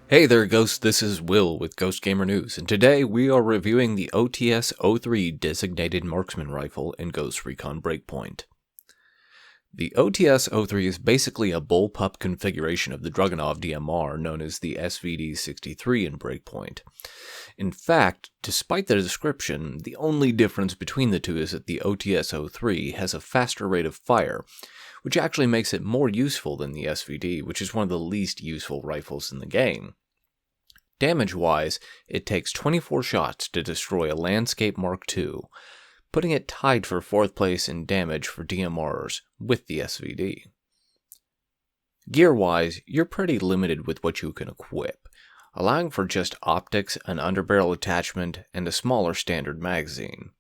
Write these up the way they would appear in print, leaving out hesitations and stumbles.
Hey there Ghost, this is Will with Ghost Gamer News, and today we are reviewing the OTS-03 Designated Marksman Rifle in Ghost Recon Breakpoint. The OTS-03 is basically a bullpup configuration of the Dragunov DMR known as the SVD-63 in Breakpoint. In fact, despite the description, the only difference between the two is that the OTS-03 has a faster rate of fire, which actually makes it more useful than the SVD, which is one of the least useful rifles in the game. Damage-wise, it takes 24 shots to destroy a Landscape Mark II, putting it tied for 4th place in damage for DMRs with the SVD. Gear-wise, you're pretty limited with what you can equip, allowing for just optics, an underbarrel attachment, and a smaller standard magazine.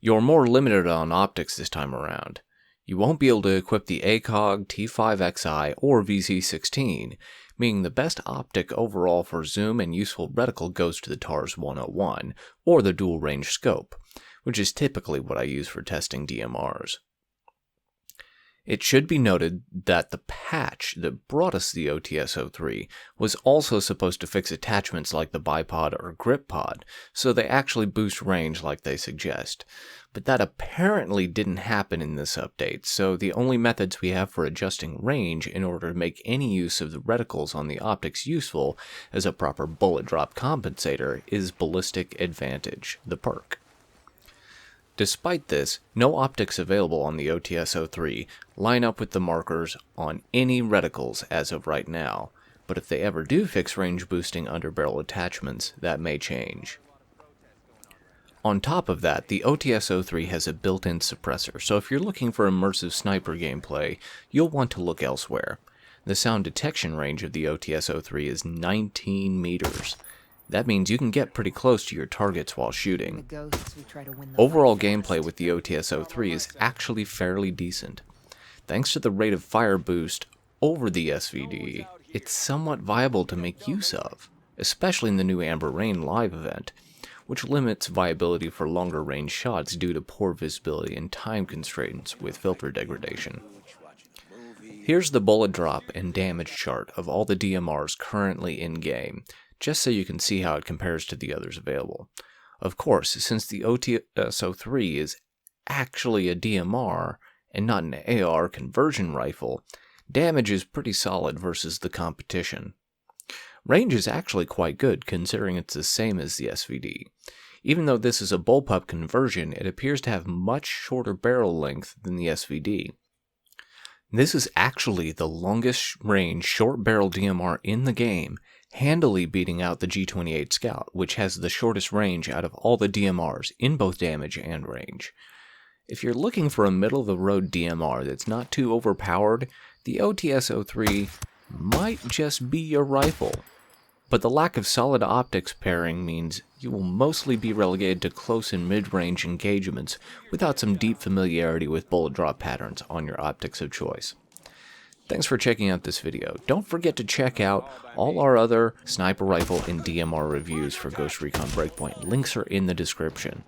You're more limited on optics this time around. You won't be able to equip the ACOG, T5XI, or VC16, meaning the best optic overall for zoom and useful reticle goes to the TARS 101, or the dual range scope, which is typically what I use for testing DMRs. It should be noted that the patch that brought us the OTS-03 was also supposed to fix attachments like the bipod or grip pod, so they actually boost range like they suggest. But that apparently didn't happen in this update, so the only methods we have for adjusting range in order to make any use of the reticles on the optics useful as a proper bullet drop compensator is Ballistic Advantage, the perk. Despite this, no optics available on the OTS-03 line up with the markers on any reticles as of right now, but if they ever do fix range boosting underbarrel attachments, that may change. On top of that, the OTS-03 has a built-in suppressor, so if you're looking for immersive sniper gameplay, you'll want to look elsewhere. The sound detection range of the OTS-03 is 19 meters. That means you can get pretty close to your targets while shooting. Overall gameplay with the OTS-03 is actually fairly decent. Thanks to the rate of fire boost over the SVD, it's somewhat viable to make use of, especially in the new Amber Rain live event, which limits viability for longer range shots due to poor visibility and time constraints with filter degradation. Here's the bullet drop and damage chart of all the DMRs currently in-game, just so you can see how it compares to the others available. Of course, since the OTS-03 is actually a DMR and not an AR conversion rifle, damage is pretty solid versus the competition. Range is actually quite good considering it's the same as the SVD. Even though this is a bullpup conversion, it appears to have much shorter barrel length than the SVD. This is actually the longest range short barrel DMR in the game, handily beating out the G28 Scout, which has the shortest range out of all the DMRs in both damage and range. If you're looking for a middle-of-the-road DMR that's not too overpowered, the OTS-03 might just be your rifle. But the lack of solid optics pairing means you will mostly be relegated to close and mid-range engagements without some deep familiarity with bullet drop patterns on your optics of choice. Thanks for checking out this video. Don't forget to check out all our other sniper rifle and DMR reviews for Ghost Recon Breakpoint. Links are in the description.